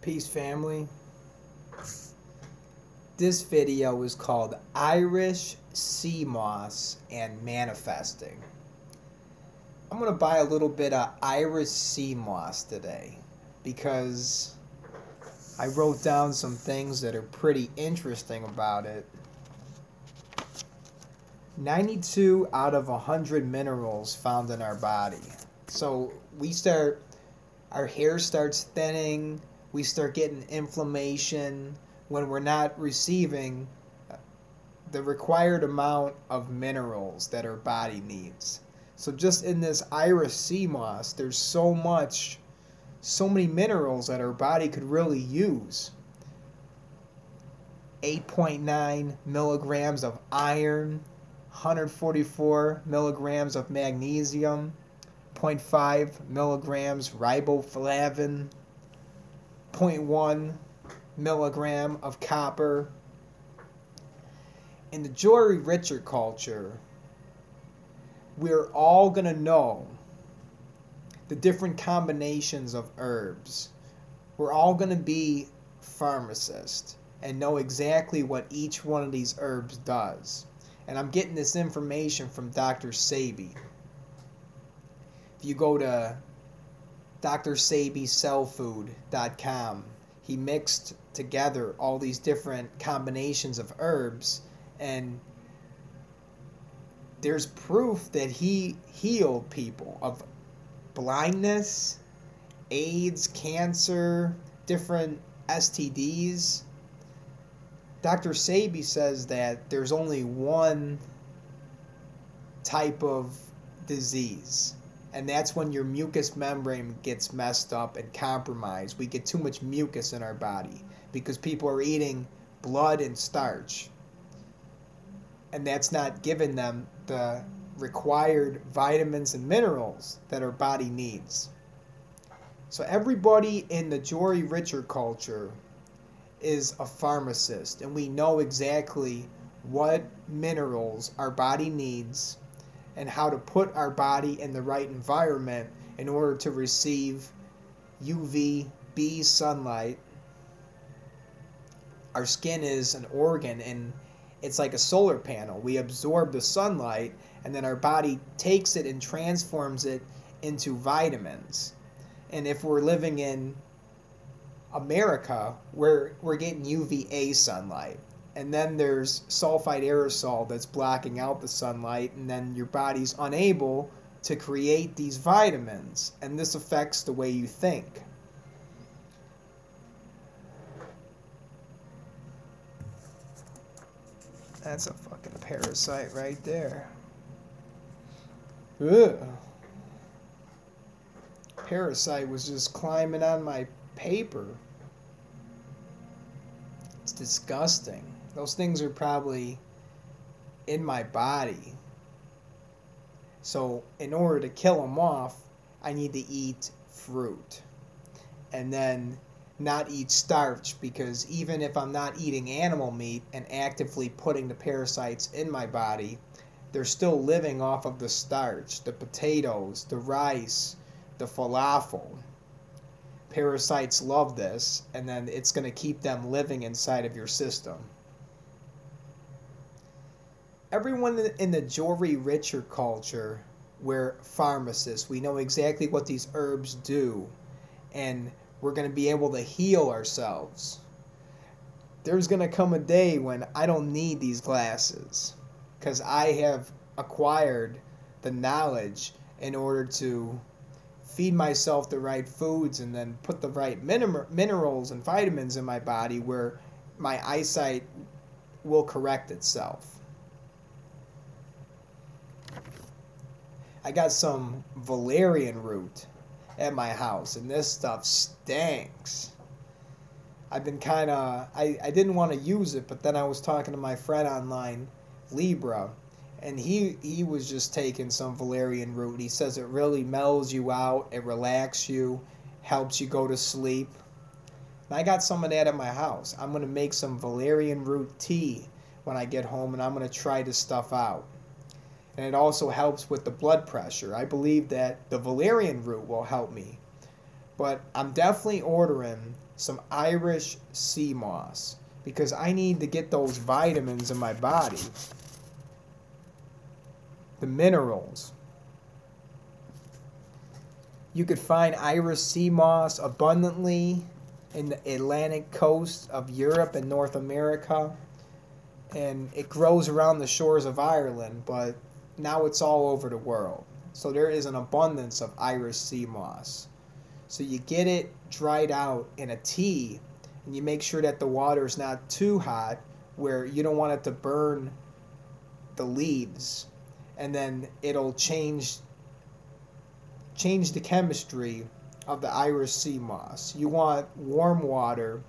Peace, family. This video is called Irish Sea Moss and Manafesting. I'm going to buy a little bit of Irish sea moss today because I wrote down some things that are pretty interesting about it. 92 out of 100 minerals found in our body. So our hair starts thinning, we start getting inflammation when we're not receiving the required amount of minerals that our body needs. So just in this Irish sea moss, there's so many minerals that our body could really use. 8.9 milligrams of iron, 144 milligrams of magnesium, 0.5 milligrams riboflavin, 0.1 milligram of copper. In the Jory Richard culture, we're all going to know the different combinations of herbs. We're all going to be pharmacists and know exactly what each one of these herbs does. And I'm getting this information from Dr. Sebi. If you go to drsebicellfood.com, he mixed together all these different combinations of herbs, and there's proof that he healed people of blindness, AIDS, cancer, different STDs. Dr. Sebi says that there's only one type of disease, and that's when your mucous membrane gets messed up and compromised. We get too much mucus in our body because people are eating blood and starch, and that's not giving them the required vitamins and minerals that our body needs. So everybody in the Jory Richard culture is a pharmacist, and we know exactly what minerals our body needs and how to put our body in the right environment in order to receive UVB sunlight. Our skin is an organ, and it's like a solar panel. We absorb the sunlight, and then our body takes it and transforms it into vitamins. And if we're living in America, we're getting UVA sunlight. And then there's sulfite aerosol that's blocking out the sunlight, and then your body's unable to create these vitamins. And this affects the way you think. That's a fucking parasite right there. Ugh. Parasite was just climbing on my paper. It's disgusting. Those things are probably in my body. So in order to kill them off, I need to eat fruit. And then not eat starch, because even if I'm not eating animal meat and actively putting the parasites in my body, they're still living off of the starch, the potatoes, the rice, the falafel. Parasites love this, and then it's going to keep them living inside of your system. Everyone in the Jory Richard culture, we're pharmacists. We know exactly what these herbs do, and we're going to be able to heal ourselves. There's going to come a day when I don't need these glasses, because I have acquired the knowledge in order to feed myself the right foods and then put the right minerals and vitamins in my body where my eyesight will correct itself. I got some Valerian Root at my house, and this stuff stinks. I've been I didn't want to use it, but then I was talking to my friend online, Libra, and he was just taking some Valerian Root. He says it really mellows you out, it relaxes you, helps you go to sleep. And I got some of that at my house. I'm going to make some Valerian Root tea when I get home, and I'm going to try this stuff out. And it also helps with the blood pressure. I believe that the Valerian Root will help me. But I'm definitely ordering some Irish sea moss, because I need to get those vitamins in my body, the minerals. You could find Irish sea moss abundantly in the Atlantic coast of Europe and North America, and it grows around the shores of Ireland, but now it's all over the world. So there is an abundance of Irish sea moss. So you get it dried out in a tea, and you make sure that the water is not too hot where you don't want it to burn the leaves, and then it'll change the chemistry of the Irish sea moss. You want warm water,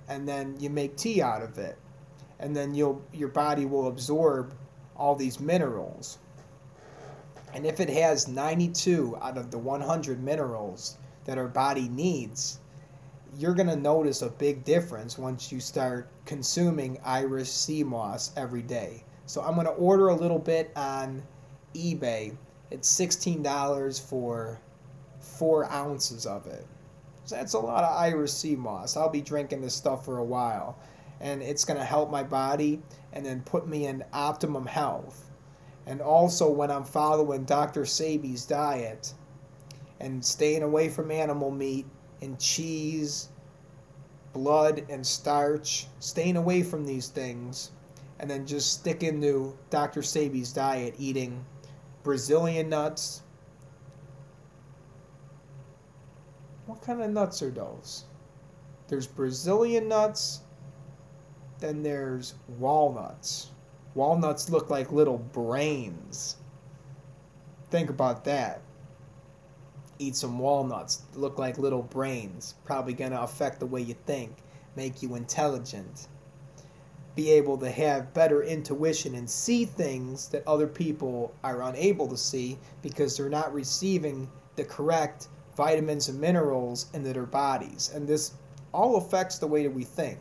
and then you make tea out of it, and then your body will absorb all these minerals. And if it has 92 out of the 100 minerals that our body needs, you're going to notice a big difference once you start consuming Irish sea moss every day. So I'm going to order a little bit on eBay. It's $16 for 4 ounces of it. So that's a lot of Irish sea moss. I'll be drinking this stuff for a while, and it's going to help my body and then put me in optimum health. And also, when I'm following Dr. Sebi's diet and staying away from animal meat and cheese, blood and starch, staying away from these things, and then just sticking to Dr. Sebi's diet, eating Brazilian nuts. What kind of nuts are those? There's Brazilian nuts, then there's walnuts. Walnuts look like little brains. Think about that. Eat some walnuts, look like little brains. Probably going to affect the way you think, make you intelligent. Be able to have better intuition and see things that other people are unable to see because they're not receiving the correct vitamins and minerals into their bodies. And this all affects the way that we think.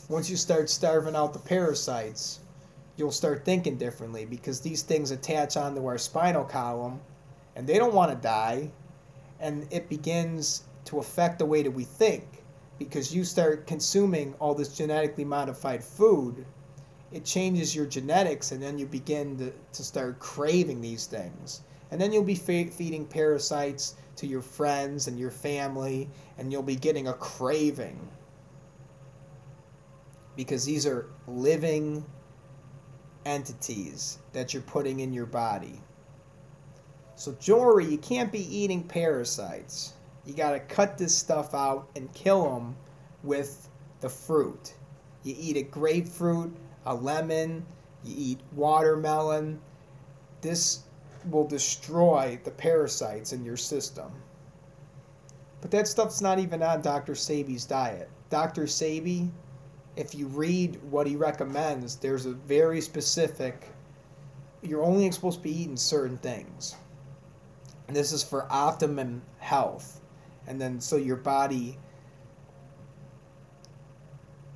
Once you start starving out the parasites, you'll start thinking differently, because these things attach onto our spinal column and they don't want to die, and it begins to affect the way that we think. Because you start consuming all this genetically modified food, it changes your genetics, and then you begin to start craving these things. And then you'll be feeding parasites to your friends and your family, and you'll be getting a craving. Because these are living entities that you're putting in your body. So Jory, you can't be eating parasites. You got to cut this stuff out and kill them with the fruit. You eat a grapefruit, a lemon, you eat watermelon. This will destroy the parasites in your system. But that stuff's not even on Dr. Sebi's diet. Dr. Sebi, if you read what he recommends, there's a very specific, you're only supposed to be eating certain things. And this is for optimum health. And then so your body,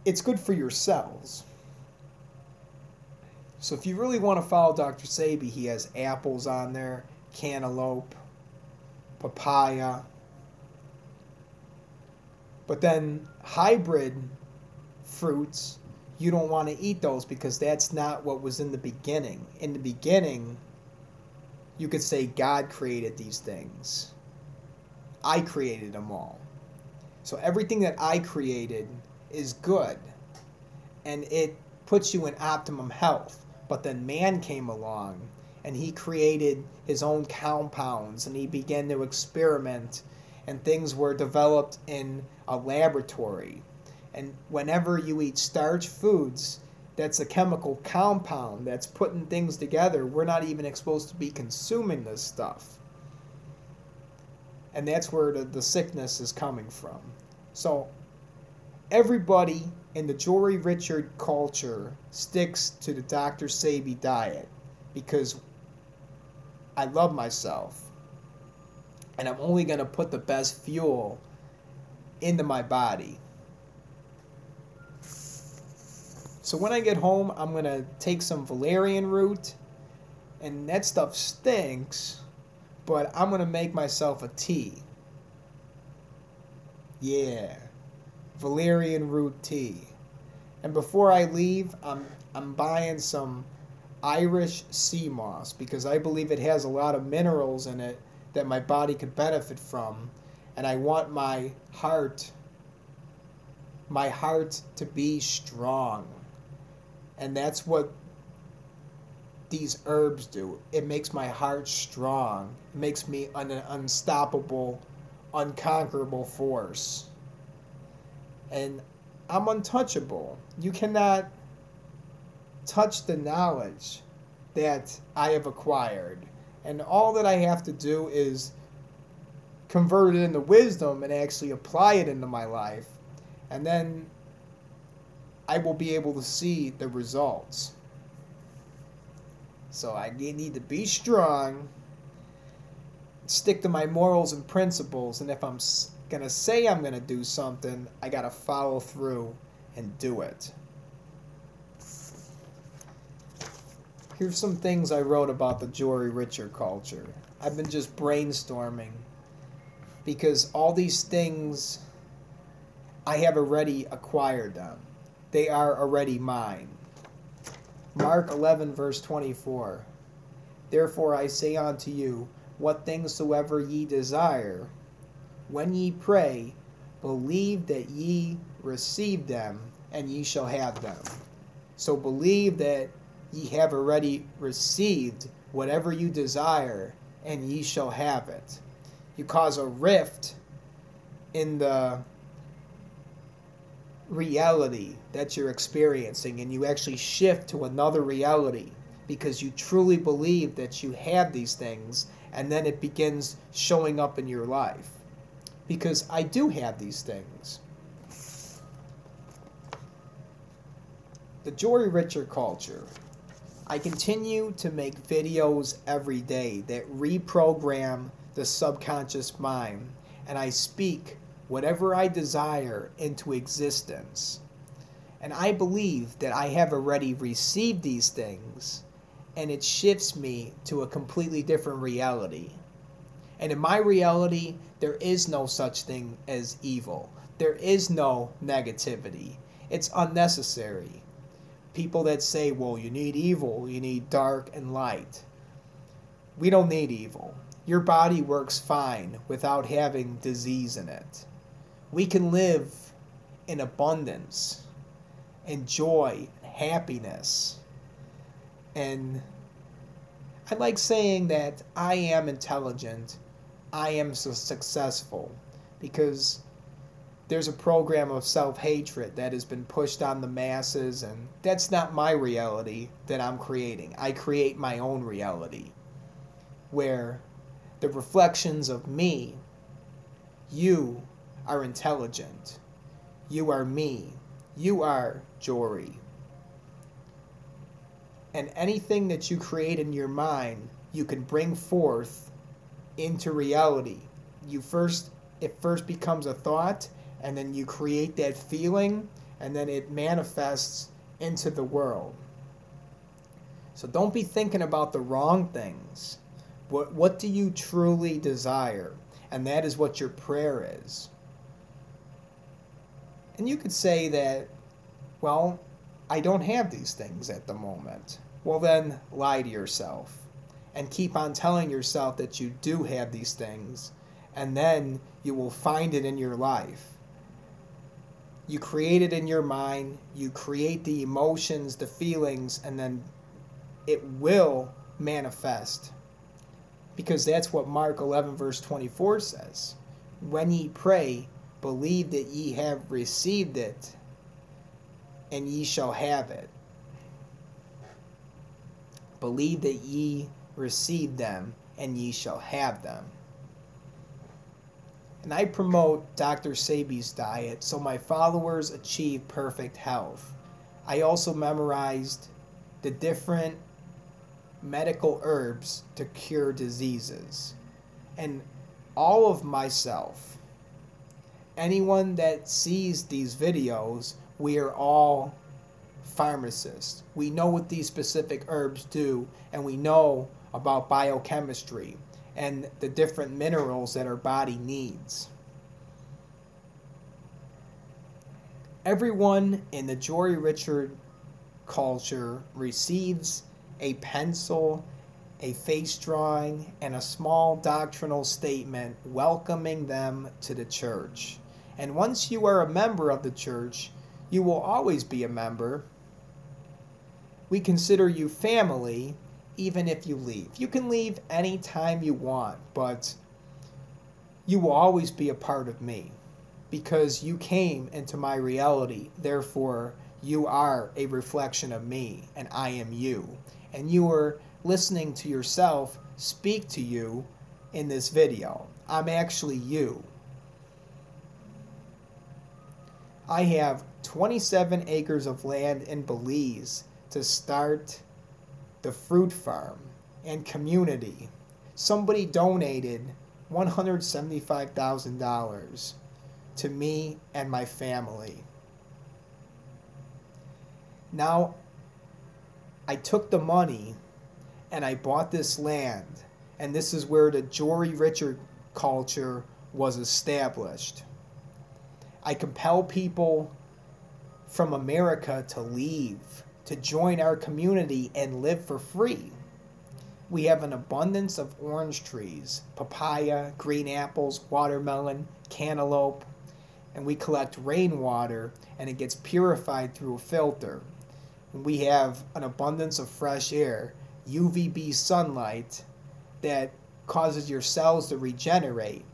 it's good for your cells. So if you really want to follow Dr. Sebi, he has apples on there, cantaloupe, papaya. But then hybrid fruits, you don't want to eat those because that's not what was in the beginning. In the beginning, you could say God created these things. I created them all. So everything that I created is good, and it puts you in optimum health. But then man came along, and he created his own compounds, and he began to experiment, and things were developed in a laboratory. And whenever you eat starch foods, that's a chemical compound that's putting things together. We're not even supposed to be consuming this stuff. And that's where the sickness is coming from. So everybody in the Jory Richard culture sticks to the Dr. Sebi diet because I love myself. And I'm only going to put the best fuel into my body. So when I get home, I'm going to take some Valerian Root. And that stuff stinks. But I'm going to make myself a tea. Yeah, Valerian Root tea. And before I leave, I'm buying some Irish sea moss because I believe it has a lot of minerals in it that my body could benefit from, and I want my heart to be strong. And that's what these herbs do. It makes my heart strong. It makes me an unstoppable, unconquerable force. And I'm untouchable. You cannot touch the knowledge that I have acquired. And all that I have to do is convert it into wisdom and actually apply it into my life. And then I will be able to see the results. So I need to be strong, stick to my morals and principles, and if I'm going to say I'm going to do something, I got to follow through and do it. Here's some things I wrote about the Jory Richer culture. I've been just brainstorming because all these things, I have already acquired them. They are already mine. Mark 11 verse 24. Therefore I say unto you, what things soever ye desire, when ye pray, believe that ye receive them, and ye shall have them. So believe that ye have already received whatever you desire, and ye shall have it. You cause a rift in the reality that you're experiencing, and you actually shift to another reality because you truly believe that you have these things, and then it begins showing up in your life. Because I do have these things. The Jory Richer culture. I continue to make videos every day that reprogram the subconscious mind, and I speak whatever I desire into existence. And I believe that I have already received these things, and it shifts me to a completely different reality. And in my reality, there is no such thing as evil. There is no negativity. It's unnecessary. People that say, well, you need evil, you need dark and light. We don't need evil. Your body works fine without having disease in it. We can live in abundance and joy and happiness. And I like saying that I am intelligent, I am so successful, because there's a program of self-hatred that has been pushed on the masses, and that's not my reality that I'm creating. I create my own reality, where the reflections of me, you are intelligent, you are me, you are Jory. And anything that you create in your mind, you can bring forth into reality. It first becomes a thought, and then you create that feeling, and then it manifests into the world. So don't be thinking about the wrong things. What do you truly desire? And that is what your prayer is. And you could say that, well, I don't have these things at the moment. Well, then lie to yourself and keep on telling yourself that you do have these things, and then you will find it in your life. You create it in your mind, you create the emotions, the feelings, and then it will manifest. Because that's what Mark 11 verse 24 says. When ye pray, believe that ye have received it, and ye shall have it. Believe that ye receive them, and ye shall have them. And I promote Dr. Sebi's diet so my followers achieve perfect health. I also memorized the different medical herbs to cure diseases. And all of myself, anyone that sees these videos, we are all pharmacists. We know what these specific herbs do, and we know about biochemistry and the different minerals that our body needs. Everyone in the Jory Richard culture receives a pencil, a face drawing, and a small doctrinal statement welcoming them to the church. And once you are a member of the church, you will always be a member. We consider you family, even if you leave. You can leave anytime you want, but you will always be a part of me because you came into my reality. Therefore, you are a reflection of me, and I am you. And you are listening to yourself speak to you in this video. I'm actually you. I have 27 acres of land in Belize to start the fruit farm and community. Somebody donated $175,000 to me and my family. Now, I took the money and I bought this land, and this is where the Jory Richard culture was established. I compel people from America to leave, to join our community and live for free. We have an abundance of orange trees, papaya, green apples, watermelon, cantaloupe, and we collect rainwater and it gets purified through a filter. We have an abundance of fresh air, UVB sunlight that causes your cells to regenerate.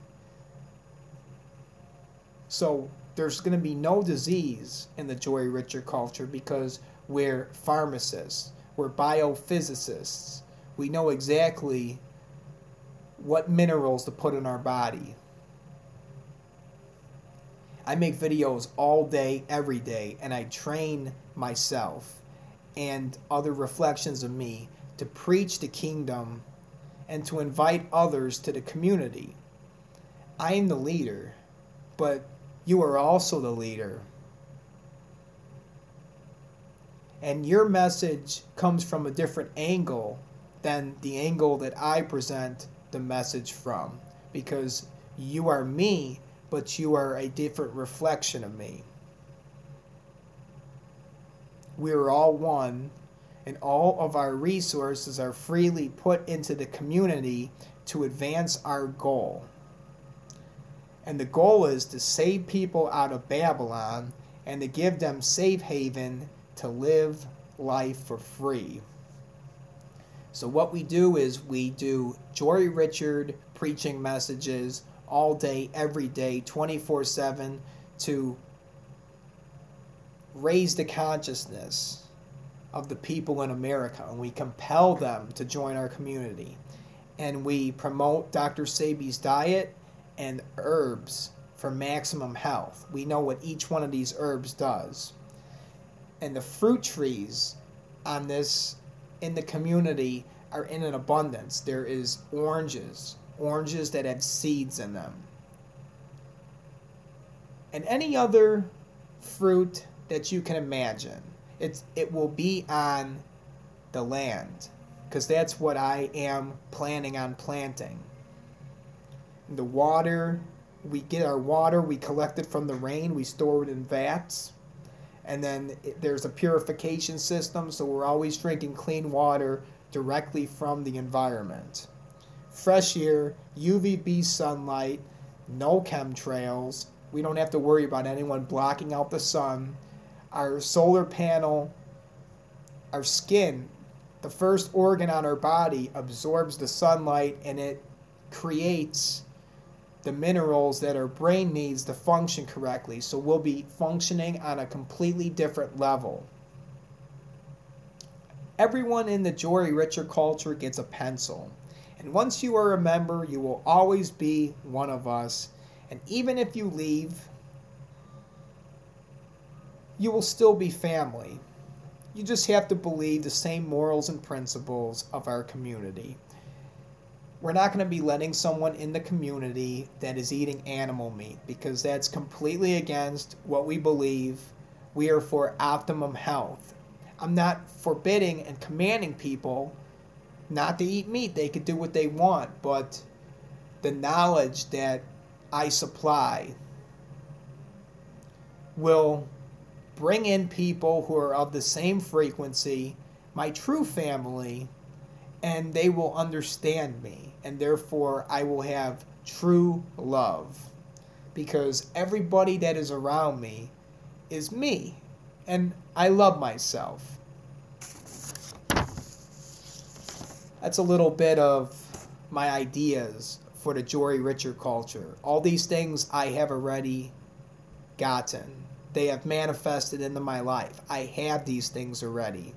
So there's going to be no disease in the Jory Richard culture because we're pharmacists, we're biophysicists. We know exactly what minerals to put in our body. I make videos all day, every day, and I train myself and other reflections of me to preach the kingdom and to invite others to the community. I am the leader, but you are also the leader. And your message comes from a different angle than the angle that I present the message from, because you are me, but you are a different reflection of me. We are all one, and all of our resources are freely put into the community to advance our goal. And the goal is to save people out of Babylon and to give them safe haven to live life for free. So what we do is we do Jory Richard preaching messages all day, every day, 24/7 to raise the consciousness of the people in America, and we compel them to join our community. And we promote Dr. Sebi's diet and herbs for maximum health. We know what each one of these herbs does. And the fruit trees on this in the community are in an abundance. There is oranges that have seeds in them. And any other fruit that you can imagine. It will be on the land, because that's what I am planning on planting. The water, we get our water, we collect it from the rain, we store it in vats, and then there's a purification system, so we're always drinking clean water directly from the environment. Fresh air, UVB sunlight, no chemtrails. We don't have to worry about anyone blocking out the sun. Our solar panel, our skin, the first organ on our body, absorbs the sunlight and it creates the minerals that our brain needs to function correctly. So we'll be functioning on a completely different level. Everyone in the Jory Richard culture gets a pencil. And once you are a member, you will always be one of us. And even if you leave, you will still be family. You just have to believe the same morals and principles of our community. We're not going to be letting someone in the community that is eating animal meat, because that's completely against what we believe. We are for optimum health. I'm not forbidding and commanding people not to eat meat. They could do what they want, but the knowledge that I supply will bring in people who are of the same frequency, my true family, and they will understand me, and therefore I will have true love, because everybody that is around me is me, and I love myself. That's a little bit of my ideas for the Jory Richard culture. All these things I have already gotten. They have manifested into my life. I have these things already.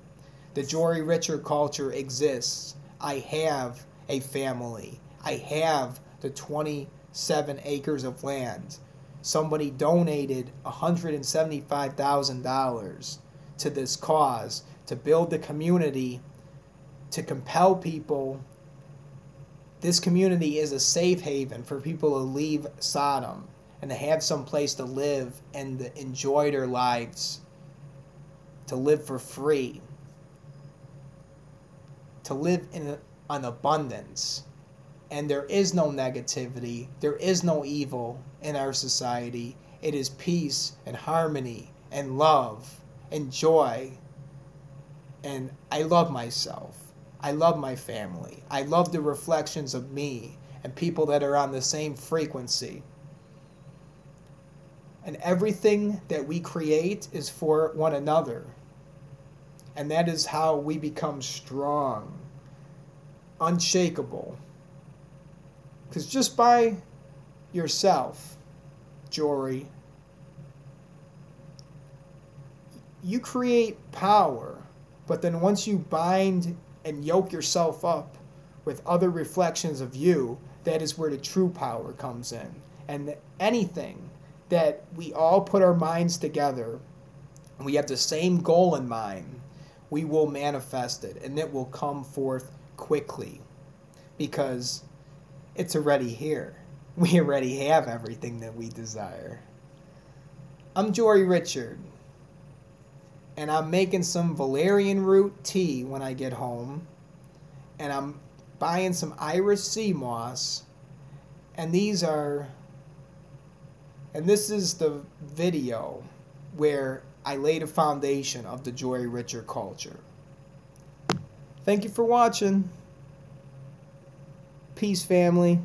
The Jory Richard culture exists. I have a family. I have the 27 acres of land. Somebody donated $175,000 to this cause to build the community, to compel people. This community is a safe haven for people to leave Sodom and to have some place to live and to enjoy their lives, to live for free, to live in an abundance. And there is no negativity, there is no evil in our society. It is peace and harmony and love and joy. And I love myself. I love my family. I love the reflections of me and people that are on the same frequency. And everything that we create is for one another. And that is how we become strong, unshakable. Because just by yourself, Jory, you create power. But then once you bind and yoke yourself up with other reflections of you, that is where the true power comes in. And anything that we all put our minds together, and we have the same goal in mind, we will manifest it, and it will come forth quickly, because it's already here. We already have everything that we desire. I'm Jory Richard, and I'm making some Valerian Root tea when I get home, and I'm buying some Irish sea moss, and this is the video where I laid a foundation of the Jory Richard culture. Thank you for watching. Peace, family.